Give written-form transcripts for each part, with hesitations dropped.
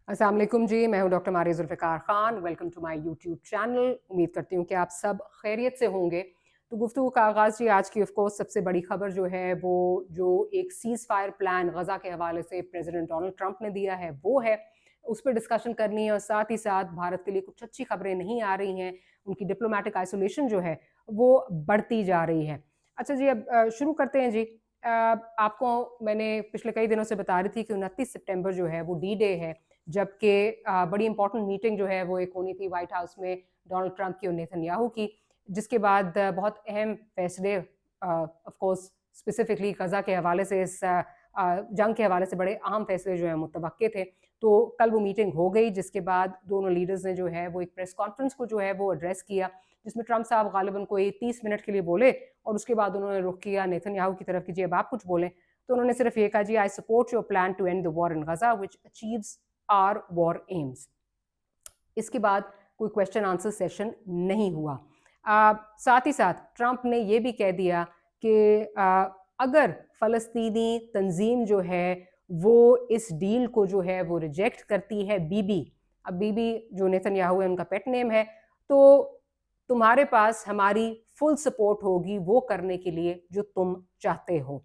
अस्सलाम वालेकुम जी, मैं हूं doctor Maria Zulfiqar Khan. Welcome to my YouTube channel. उम्मीद करती हूं कि आप सब खैरियत से होंगे। तो गुफ्तगू का आगाज़ जी आज की ऑफ कोर्स सबसे बड़ी खबर जो है वो जो एक सीज़ फायर प्लान गज़ा के हवाले से प्रेसिडेंट डोनाल्ड ट्रंप ने दिया है वो है। उस पर डिस्कशन करनी है और साथ ही साथ भारत के लिए कुछ अच्छी खबरें नहीं आ रही हैं। उनकी डिप्लोमेटिक आइसोलेशन जो है वो बढ़ती जा रही है। अच्छा जी, अब शुरू करते हैं जी। आपको मैंने पिछले कई दिनों से बता रही थी कि 29 सितंबर जो है वो डी डे है, जबकि बड़ी इंपॉर्टेंट मीटिंग जो है वो एक होनी थी व्हाइट हाउस में डोनाल्ड ट्रंप की और नेतन्याहू की, जिसके बाद बहुत अहम फैसले ऑफ कोर्स स्पेसिफिकली गज़ा के हवाले से जंग के हवाले से बड़े अहम फैसले जो हैं मुतवक्के थे। तो कल वो मीटिंग हो गई, जिसके बाद दोनों लीडर्स ने जो है वो एक प्रेस कॉन्फ्रेंस को जो है वो एड्रेस किया, जिसमें ट्रंप साहब गालिबन कोई 30 मिनट के लिए बोले और उसके बाद उन्होंने रुख किया नेतन्याहू की तरफ कि जी अब आप कुछ बोलें। तो उन्होंने सिर्फ ये कहा, जी I support your plan to end the war in Gaza which achieves our war aims. इसके बाद कोई क्वेश्चन आंसर सेशन नहीं हुआ। साथ ही साथ ट्रंप ने यह भी कह दिया कि अगर फ़लस्तीनी तंजीम जो है वो इस डील को जो है वो रिजेक्ट करती है, बीबी, अब बीबी जो नेतन्याहू है उनका पेट नेम है, तो तुम्हारे पास हमारी फुल सपोर्ट होगी वो करने के लिए जो तुम चाहते हो।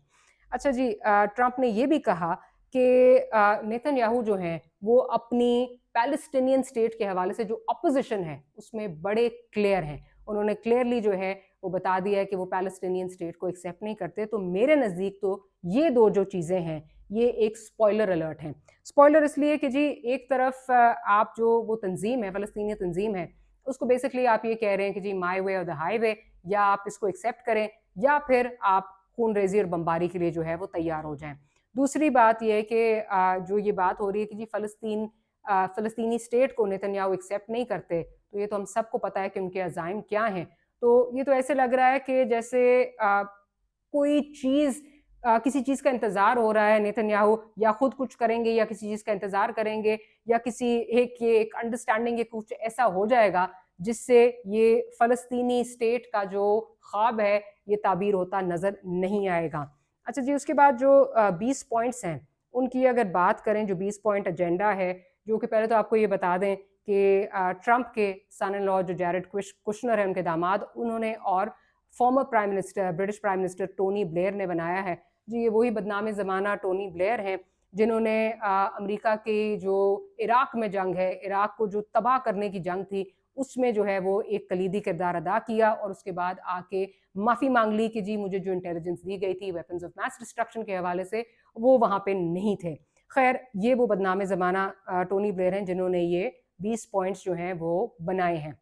अच्छा जी, ट्रंप ने यह भी कहा कि नेतन्याहू जो हैं वो अपनी पैलेस्टीनियन स्टेट के हवाले से जो अपोजिशन है उसमें बड़े क्लियर हैं। उन्होंने क्लियरली जो है वो बता दिया है कि वो पैलेस्टीनियन स्टेट को एक्सेप्ट नहीं करते। तो मेरे नज़दीक तो ये दो जो चीज़ें हैं ये एक स्पॉइलर अलर्ट हैं। स्पॉइलर इसलिए कि जी एक तरफ आप जो वो तंजीम है, फ़लस्तीनी तंजीम है, उसको बेसिकली आप ये कह रहे हैं कि जी माई वे और द हाईवे, या आप इसको एक्सेप्ट करें या फिर आप खून रेजी और बमबारी के लिए जो है वो तैयार हो जाएं। दूसरी बात यह है कि जो ये बात हो रही है कि जी फ़लस्तीनी स्टेट को नेतन्याहू एक्सेप्ट नहीं करते, तो ये तो हम सबको पता है कि उनके अज़ाइम क्या हैं। तो ये तो ऐसे लग रहा है कि जैसे कोई चीज़ किसी चीज़ का इंतज़ार हो रहा है, नेतन्याहू या खुद कुछ करेंगे या किसी चीज़ का इंतज़ार करेंगे या किसी एक अंडरस्टैंडिंग कुछ ऐसा हो जाएगा जिससे ये फ़लस्तीनी स्टेट का जो ख्वाब है ये ताबीर होता नज़र नहीं आएगा। अच्छा जी, उसके बाद जो 20 पॉइंट्स हैं उनकी अगर बात करें, जो 20 पॉइंट एजेंडा है, जो कि पहले तो आपको ये बता दें कि ट्रंप के सन इन लॉ जो जैरेड कुशनर है उनके दामाद, उन्होंने और former prime minister British prime minister Tony Blair ने बनाया है। जी ये वही बदनाम ज़माना टोनी ब्लेयर हैं जिन्होंने अमेरिका की जो इराक में जंग है, इराक को जो तबाह करने की जंग थी, उसमें जो है वो एक कलीदी किरदार अदा किया और उसके बाद आके माफ़ी मांग ली कि जी मुझे जो इंटेलिजेंस दी गई थी वेपन्स ऑफ मास डिस्ट्रक्शन के हवाले से वो वहाँ पे नहीं थे। खैर ये वो बदनाम ज़माना टोनी ब्लेयर हैं जिन्होंने ये 20 पॉइंट्स जो हैं वो बनाए हैं।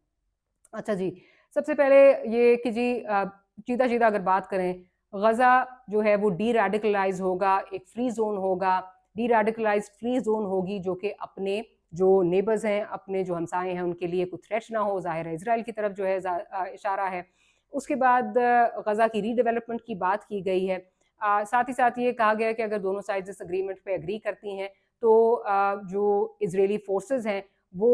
अच्छा जी, सबसे पहले ये कि जी सीधा-सीधा अगर बात करें, गज़ा जो है वो डी रेडिकलाइज़ होगा, एक फ्री ज़ोन होगा, डी रेडिकलाइज़्ड फ्री ज़ोन होगी जो कि अपने जो नेबर्स हैं, अपने जो हमसाए हैं उनके लिए कोई थ्रेट ना हो, ज़ाहिर है इज़राइल की तरफ जो है इशारा है। उसके बाद गज़ा की रीडेवलपमेंट की बात की गई है। साथ ही साथ ये कहा गया है कि अगर दोनों साइड्स इस एग्रीमेंट पे एग्री करती हैं तो जो इज़राइली फ़ोर्सेस हैं वो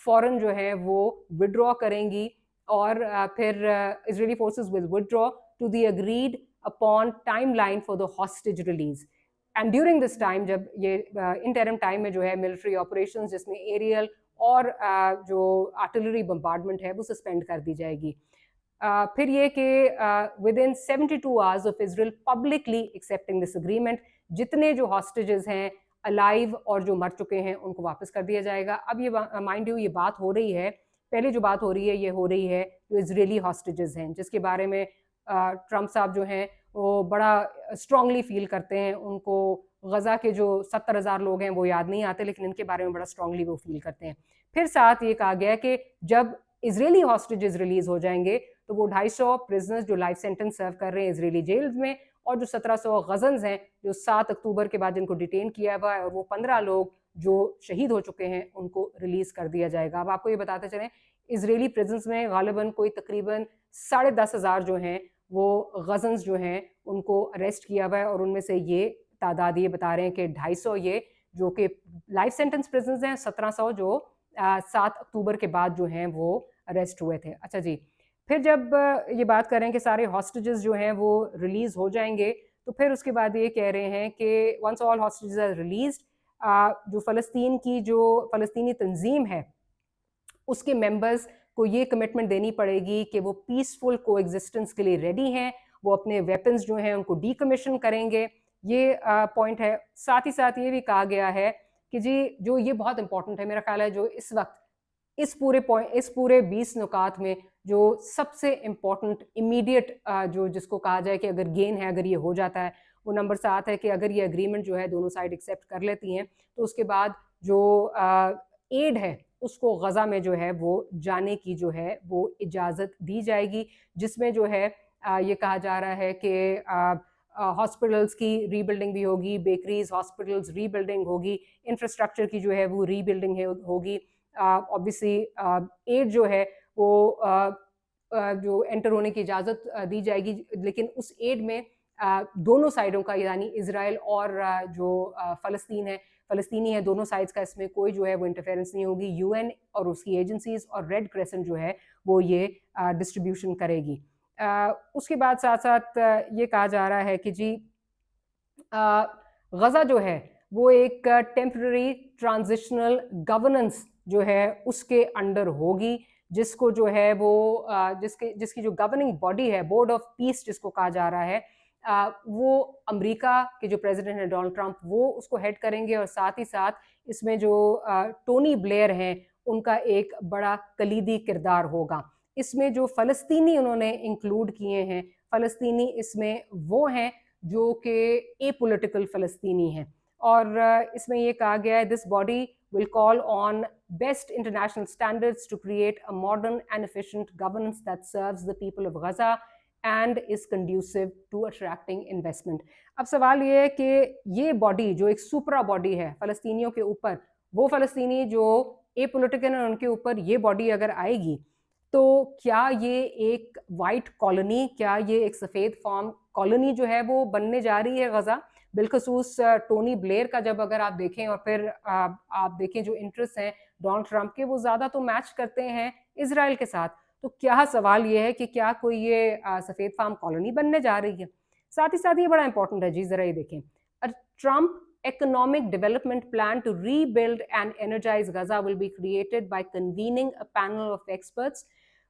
फ़ौरन जो है वो विथड्रॉ करेंगी और फिर Israeli forces will withdraw to the agreed upon timeline for the hostage release. And during this time, जब ये इंटरिम टाइम में जो है मिलिट्री ऑपरेशंस जिसमें एरियल और जो आर्टिलरी बम्बार्डमेंट है वो सस्पेंड कर दी जाएगी। फिर ये कि with in 72 hours of Israel publicly accepting this agreement, जितने जो हॉस्टेजेस हैं अलाइव और जो मर चुके हैं उनको वापस कर दिया जाएगा। अब ये माइंड यू ये बात हो रही है, पहले जो बात हो रही है ये हो रही है जो इजरायली हॉस्टेजेस हैं, जिसके बारे में ट्रंप साहब जो हैं वो बड़ा स्ट्रांगली फील करते हैं। उनको गज़ा के जो 70,000 लोग हैं वो याद नहीं आते, लेकिन इनके बारे में बड़ा स्ट्रांगली वो फील करते हैं। फिर साथ ये कहा गया कि जब इजरायली हॉस्टेजेस रिलीज हो जाएंगे तो वो 250 प्रिजनर्स जो लाइफ सेंटेंस सर्व कर रहे हैं इजरायली जेल्स में, और जो 1700 गजन्स हैं जो 7 अक्टूबर के बाद जिनको डिटेन किया हुआ है, और वो 15 लोग जो शहीद हो चुके हैं उनको रिलीज कर दिया जाएगा। अब आपको ये बताते चलें, इजरायली प्रिजन्स में गालिबन कोई तकरीबन 10,500 जो हैं वो गजन्स जो हैं उनको अरेस्ट किया हुआ है, और उनमें से ये तादाद ये बता रहे हैं कि 250 ये जो कि लाइफ सेंटेंस प्रिजन्स हैं, 1700 जो 7 अक्टूबर के बाद जो हैं वो अरेस्ट हुए थे। अच्छा जी, फिर जब ये बात करें कि सारे हॉस्टेजेस जो हैं वो रिलीज़ हो जाएंगे, तो फिर उसके बाद ये कह रहे हैं कि once all hostages are released जो फ़लस्तीनी तंजीम है उसके मेंबर्स को ये कमिटमेंट देनी पड़ेगी कि वो पीसफुल कोएग्जिस्टेंस के लिए रेडी हैं, वो अपने वेपन्स जो हैं उनको डीकमीशन करेंगे, ये पॉइंट है। साथ ही साथ ये भी कहा गया है कि जी जो ये बहुत इंपॉर्टेंट है, मेरा ख्याल है जो इस वक्त इस पूरे 20 नुकात में जो सबसे इम्पॉर्टेंट इमीडिएट जो जिसको कहा जाए कि अगर गेन है, अगर ये हो जाता है, वो नंबर 7 है कि अगर ये एग्रीमेंट जो है दोनों साइड एक्सेप्ट कर लेती हैं, तो उसके बाद जो एड है उसको गज़ा में जो है वो जाने की जो है वो इजाज़त दी जाएगी, जिसमें जो है ये कहा जा रहा है कि हॉस्पिटल्स की रीबिल्डिंग भी होगी, बेकरीज हॉस्पिटल्स रीबिल्डिंग होगी, इंफ्रास्ट्रक्चर की जो है वो रीबिल्डिंग होगी। ऑब्वियसली एड जो है वो जो एंटर होने की इजाज़त दी जाएगी, लेकिन उस एड में दोनों साइडों का यानी इजराइल और जो फ़लस्तीनी है, दोनों साइड्स का इसमें कोई जो है वो इंटरफेरेंस नहीं होगी। यूएन और उसकी एजेंसीज और रेड क्रेसेंट जो है वो ये डिस्ट्रीब्यूशन करेगी। उसके बाद साथ साथ ये कहा जा रहा है कि जी गज़ा जो है वो एक टेम्पररी ट्रांजिशनल गवर्नेंस जो है उसके अंडर होगी, जिसको जो है वो जिसकी जो गवर्निंग बॉडी है, बोर्ड ऑफ पीस जिसको कहा जा रहा है, वो अमेरिका के जो प्रेसिडेंट हैं डोनाल्ड ट्रंप वो उसको हेड करेंगे, और साथ ही साथ इसमें जो टोनी ब्लेयर हैं उनका एक बड़ा कलीदी किरदार होगा। इसमें जो फ़लस्तीनी उन्होंने इंक्लूड किए हैं, फ़लस्तीनी इसमें वो हैं जो कि एपॉलिटिकल फ़लस्तीनी हैं, और इसमें ये कहा गया है this body will call on best international standards to create a modern and efficient governance that serves the people of Gaza and is conducive to attracting investment. अब सवाल ये है कि ये बॉडी जो एक सुपरा बॉडी है फ़लस्तीनियों के ऊपर, वो फ़लस्तीनी जो एपॉलिटिकल हैं उनके ऊपर ये बॉडी अगर आएगी, तो क्या ये एक वाइट कॉलोनी, क्या ये एक सफ़ेद फार्म कॉलोनी जो है वो बनने जा रही है गज़ा? बिलखसूस टोनी ब्लेयर का जब अगर आप देखें, और फिर आप देखें जो इंटरेस्ट हैं डोनाल्ड ट्रंप के, वो ज़्यादा तो मैच करते हैं इजराइल के साथ। तो क्या सवाल ये है कि क्या कोई ये सफ़ेद फार्म कॉलोनी बनने जा रही है? साथ ही साथ ये बड़ा इंपॉर्टेंट है जी, ज़रा ये देखें, Trump economic development plan to rebuild and energize Gaza will be created by convening a panel of experts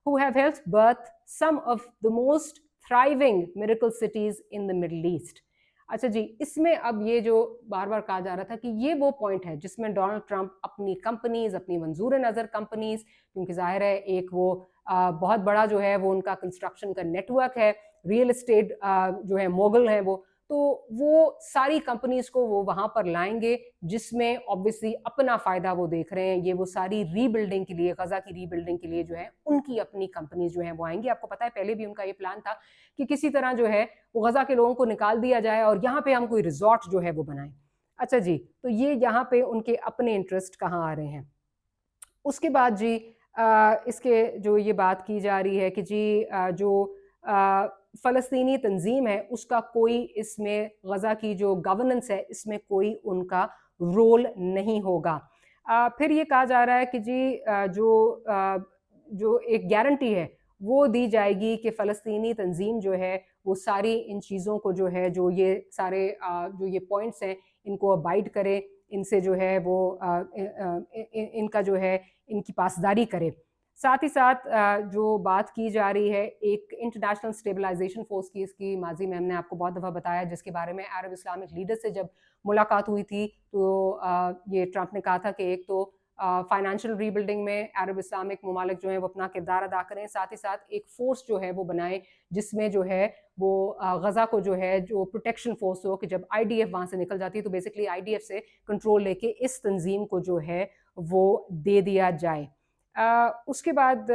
who have helped birth some of the most thriving miracle cities in the Middle East. अच्छा जी, इसमें अब ये जो बार बार कहा जा रहा था कि ये वो पॉइंट है जिसमें डोनाल्ड ट्रंप अपनी कंपनीज, अपनी मंजूर नज़र कंपनीज, क्योंकि जाहिर है एक वो बहुत बड़ा जो है वो उनका कंस्ट्रक्शन का नेटवर्क है, रियल एस्टेट जो है मोगल हैं वो, तो वो सारी कंपनीज को वो वहां पर लाएंगे, जिसमें ऑब्वियसली अपना फायदा वो देख रहे हैं। ये वो सारी रीबिल्डिंग के लिए, गजा की रीबिल्डिंग के लिए जो है उनकी अपनी कंपनीज जो है वो आएंगी। आपको पता है पहले भी उनका ये प्लान था कि किसी तरह जो है वो गजा के लोगों को निकाल दिया जाए और यहाँ पे हम कोई रिजॉर्ट जो है वो बनाएं। अच्छा जी, तो ये यहाँ पे उनके अपने इंटरेस्ट कहाँ आ रहे हैं। उसके बाद जी इसके जो ये बात की जा रही है कि जी जो फ़लस्तीनी तंजीम है उसका कोई इसमें गज़ा की जो गवर्नेंस है इसमें कोई उनका रोल नहीं होगा। फिर ये कहा जा रहा है कि जी जो एक गारंटी है वो दी जाएगी कि फ़लस्तीनी तंजीम जो है वो सारी इन चीज़ों को जो है, जो ये सारे जो ये पॉइंट्स हैं इनको अबाइड करे, इनसे जो है वो इनका जो है इनकी पासदारी करे। साथ ही साथ जो बात की जा रही है एक इंटरनेशनल स्टेबलाइजेशन फोर्स की, इसकी माजी में हमने आपको बहुत दफ़ा बताया, जिसके बारे में अरब इस्लामिक लीडर से जब मुलाकात हुई थी तो ये ट्रंप ने कहा था कि एक तो फाइनेंशियल रीबिल्डिंग में अरब इस्लामिक ममालिक जो है वो अपना किरदार अदा करें, साथ ही साथ एक फ़ोर्स जो है वो बनाए जिसमें जो है वो गज़ा को जो है जो प्रोटेक्शन फोर्स हो, कि जब IDF वहाँ से निकल जाती है तो बेसिकली IDF से कंट्रोल लेके इस तंजीम को जो है वो दे दिया जाए। उसके बाद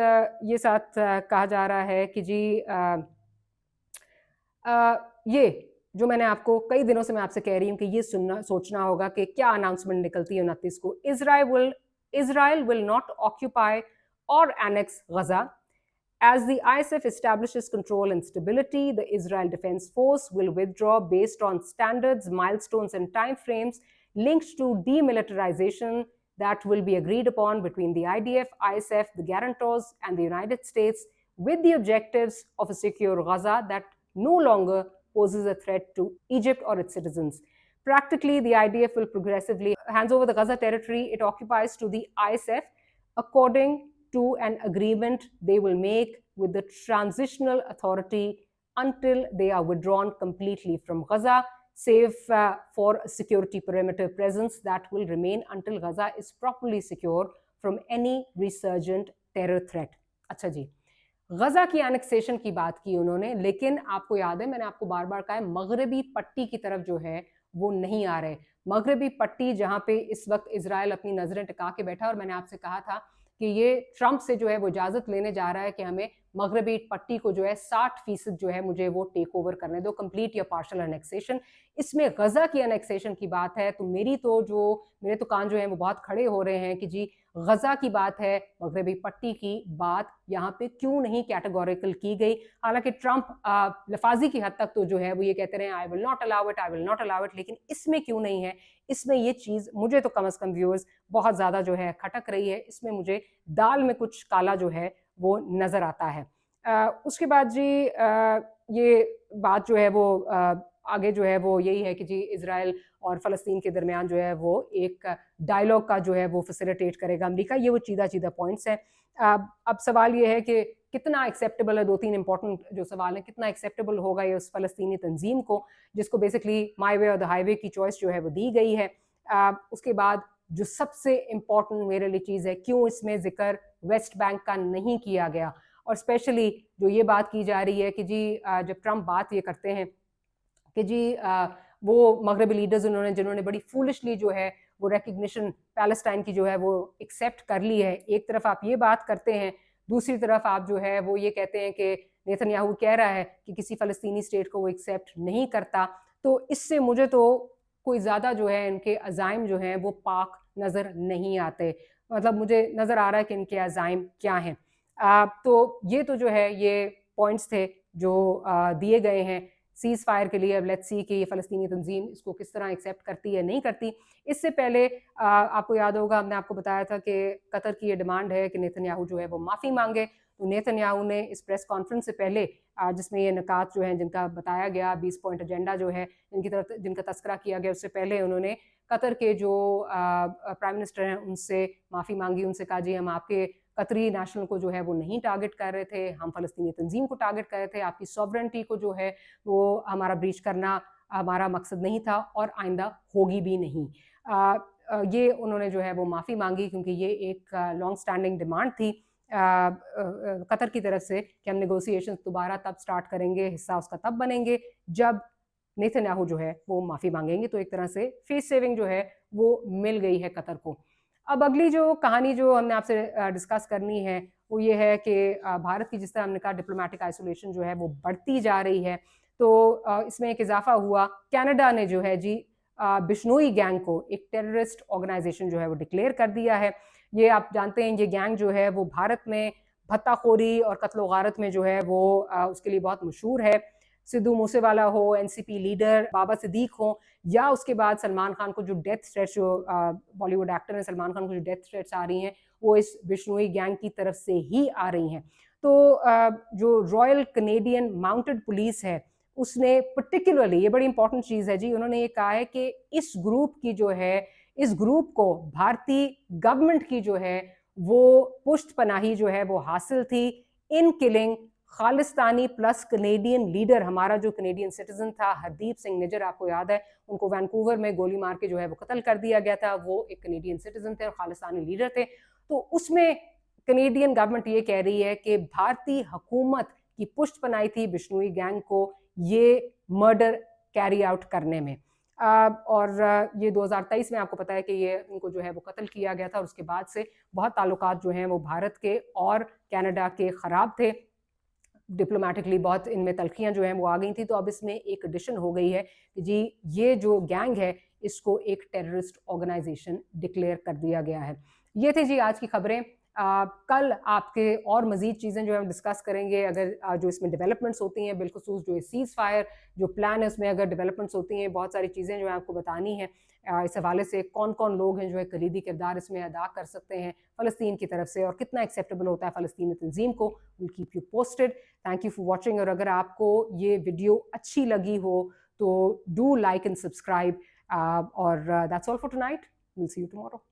ये साथ कहा जा रहा है कि जी ये जो मैंने आपको कई दिनों से मैं आपसे कह रही हूँ कि ये सोचना होगा कि क्या अनाउंसमेंट निकलती है 29 को। Israel will not occupy or annex Gaza. As the ISF establishes control and stability, the Israel Defense Force will withdraw based on standards, milestones, and timeframes linked to demilitarization that will be agreed upon between the IDF, ISF, the guarantors, and the United States, with the objectives of a secure Gaza that no longer poses a threat to Egypt or its citizens. Practically, the IDF will progressively hands over the Gaza territory it occupies to the ISF according to an agreement they will make with the transitional authority until they are withdrawn completely from Gaza, save for a security perimeter presence that will remain until Gaza is properly secure from any resurgent terror threat. अच्छा जी, गजा की annexation की बात की उन्होंने, लेकिन आपको याद है मैंने आपको बार बार कहा है मगरबी पट्टी की तरफ जो है वो नहीं आ रहे। मगरबी पट्टी जहां पे इस वक्त इजराइल अपनी नजरें टिका के बैठा, और मैंने आपसे कहा था कि ये ट्रंप से जो है वो इजाजत लेने जा रहा है कि हमें मगरबी पट्टी को जो है 60% जो है मुझे वो टेक ओवर करने दो, कंप्लीट या पार्शल एनेक्सेशन। इसमें गजा की एनेक्सेशन की बात है तो मेरे तो कान जो है वो बहुत खड़े हो रहे हैं कि जी गजा की बात है, मगरबी पट्टी की बात यहाँ पे क्यों नहीं कैटेगोरिकल की गई। हालांकि ट्रंप लफाजी की हद तक तो जो है वो ये कहते रहे I will not allow it, I will not allow it, लेकिन इसमें क्यों नहीं है? इसमें ये चीज मुझे तो कम अज कम व्यूअर्स बहुत ज्यादा जो है खटक रही है। इसमें मुझे दाल में कुछ काला जो है वो नजर आता है। उसके बाद जी ये बात जो है वो आगे जो है वो यही है कि जी इजराइल और फ़लस्तीन के दरमियान जो है वो एक डायलॉग का जो है वो फैसिलिटेट करेगा अमेरिका। ये वो सीधा पॉइंट्स हैं। अब सवाल ये है कि कितना एक्सेप्टेबल है, 2-3 इंपॉर्टेंट जो सवाल हैं, कितना एक्सेप्टेबल होगा ये उस फ़लस्तीनी तंजीम को जिसको बेसिकली माई वे और द हाईवे की चॉइस जो है वो दी गई है। उसके बाद जो सबसे इम्पॉर्टेंट मेरे लिए चीज़ है, क्यों इसमें जिक्र वेस्ट बैंक का नहीं किया गया, और स्पेशली जो ये बात की जा रही है कि जी जब ट्रंप बात ये करते हैं कि जी वो मगरबी लीडर्स जिन्होंने बड़ी फूलिशली जो है वो रिकग्निशन पैलेस्टाइन की जो है वो एक्सेप्ट कर ली है। एक तरफ आप ये बात करते हैं, दूसरी तरफ आप जो है वो ये कहते हैं कि नेतन्याहू कह रहा है कि किसी फ़लस्तीनी स्टेट को वो एक्सेप्ट नहीं करता। तो इससे मुझे तो कोई ज़्यादा जो है इनके अज़ाइम जो हैं वो पाक नज़र नहीं आते। मतलब मुझे नज़र आ रहा है कि इनके अज़ाइम क्या हैं। तो ये तो जो है ये पॉइंट्स थे जो दिए गए हैं सीज़ फायर के लिए। अब लेट्स सी कि ये फ़लस्तीनी तंजीम इसको किस तरह एक्सेप्ट करती है नहीं करती। इससे पहले आपको याद होगा हमने आपको बताया था कि कतर की ये डिमांड है कि नेतन्याहू जो है वो माफ़ी मांगे। तो नेतन्याहू ने इस प्रेस कॉन्फ्रेंस से पहले जिसमें ये निकात जो हैं जिनका बताया गया 20 पॉइंट एजेंडा जो है जिनका तस्करा किया गया, उससे पहले उन्होंने कतर के जो प्राइम मिनिस्टर हैं उनसे माफ़ी मांगी। उनसे कहा जी हम आपके कतरी नेशनल को जो है वो नहीं टारगेट कर रहे थे, हम फ़लस्तीनी तंजीम को टारगेट कर रहे थे। आपकी सॉवरेंटी को जो है वो हमारा ब्रीच करना हमारा मकसद नहीं था और आइंदा होगी भी नहीं। ये उन्होंने जो है वो माफ़ी मांगी क्योंकि ये एक लॉन्ग स्टैंडिंग डिमांड थी कतर की तरफ से कि हम नेगोशिएशंस दोबारा तब स्टार्ट करेंगे, हिस्सा उसका तब बनेंगे जब नेतन्याहू जो है वो माफ़ी मांगेंगे। तो एक तरह से फेस सेविंग जो है वो मिल गई है कतर को। अब अगली जो कहानी जो हमने आपसे डिस्कस करनी है वो ये है कि भारत की जिस तरह हमने कहा डिप्लोमेटिक आइसोलेशन जो है वो बढ़ती जा रही है। तो इसमें एक इजाफा हुआ, कनाडा ने जो है जी बिश्नोई गैंग को एक टेररिस्ट ऑर्गेनाइजेशन जो है वो डिक्लेयर कर दिया है। ये आप जानते हैं ये गैंग जो है वो भारत में भत्ताखोरी और कत्ल गारत में जो है वो उसके लिए बहुत मशहूर है। सिद्धू मूसेवाला हो, एनसीपी लीडर बाबा सिद्दीक हो, या उसके बाद सलमान खान को जो डेथ थ्रेट्स जो बॉलीवुड एक्टर हैं सलमान खान को जो डेथ थ्रेट्स आ रही हैं वो इस बिश्नोई गैंग की तरफ से ही आ रही हैं। तो जो रॉयल कनेडियन माउंटेड पुलिस है उसने पर्टिकुलरली, ये बड़ी इंपॉर्टेंट चीज़ है जी, उन्होंने ये कहा है कि इस ग्रुप की जो है इस ग्रुप को भारतीय गवर्नमेंट की जो है वो पुष्ट पनाही जो है वो हासिल थी इन killing Khalistani plus Canadian leader, हमारा जो कनेडियन सिटीजन था हरदीप सिंह निज्जर, आपको याद है उनको वैंकूवर में गोली मार के जो है वो कत्ल कर दिया गया था। वो एक कनेडियन सिटीजन थे और खालिस्तानी लीडर थे। तो उसमें कनेडियन गवर्नमेंट ये कह रही है कि भारतीय हुकूमत की पुष्ट बनाई थी बिश्नोई गैंग को ये मर्डर कैरी आउट करने में। और ये 2023 में आपको पता है कि ये इनको जो है वो कत्ल किया गया था और उसके बाद से बहुत ताल्लुकात जो हैं वो भारत के और कनाडा के ख़राब थे। डिप्लोमेटिकली बहुत इनमें तलखियाँ जो हैं वो आ गई थी। तो अब इसमें एक एडिशन हो गई है कि जी ये जो गैंग है इसको एक टेररिस्ट ऑर्गेनाइजेशन डिक्लेयर कर दिया गया है। ये थे जी आज की खबरें। कल आपके और मज़ीद चीज़ें जो हम डिस्कस करेंगे अगर जो इसमें डेवलपमेंट्स होती हैं, बिलखुसूस जो सीज़ फायर जो प्लान है उसमें अगर डेवलपमेंट्स होती हैं, बहुत सारी चीज़ें जो है आपको बतानी है। इस हवाले से कौन कौन लोग हैं जो है कलीदी किरदार इसमें अदा कर सकते हैं फ़लस्तीन की तरफ से और कितना एक्सेप्टेबल होता है फ़लस्तीनी तंजीम को। Will keep you posted. Thank you for watching. और अगर आपको ये वीडियो अच्छी लगी हो तो डू लाइक एंड सब्सक्राइब और that's all for tonight, will see you tomorrow.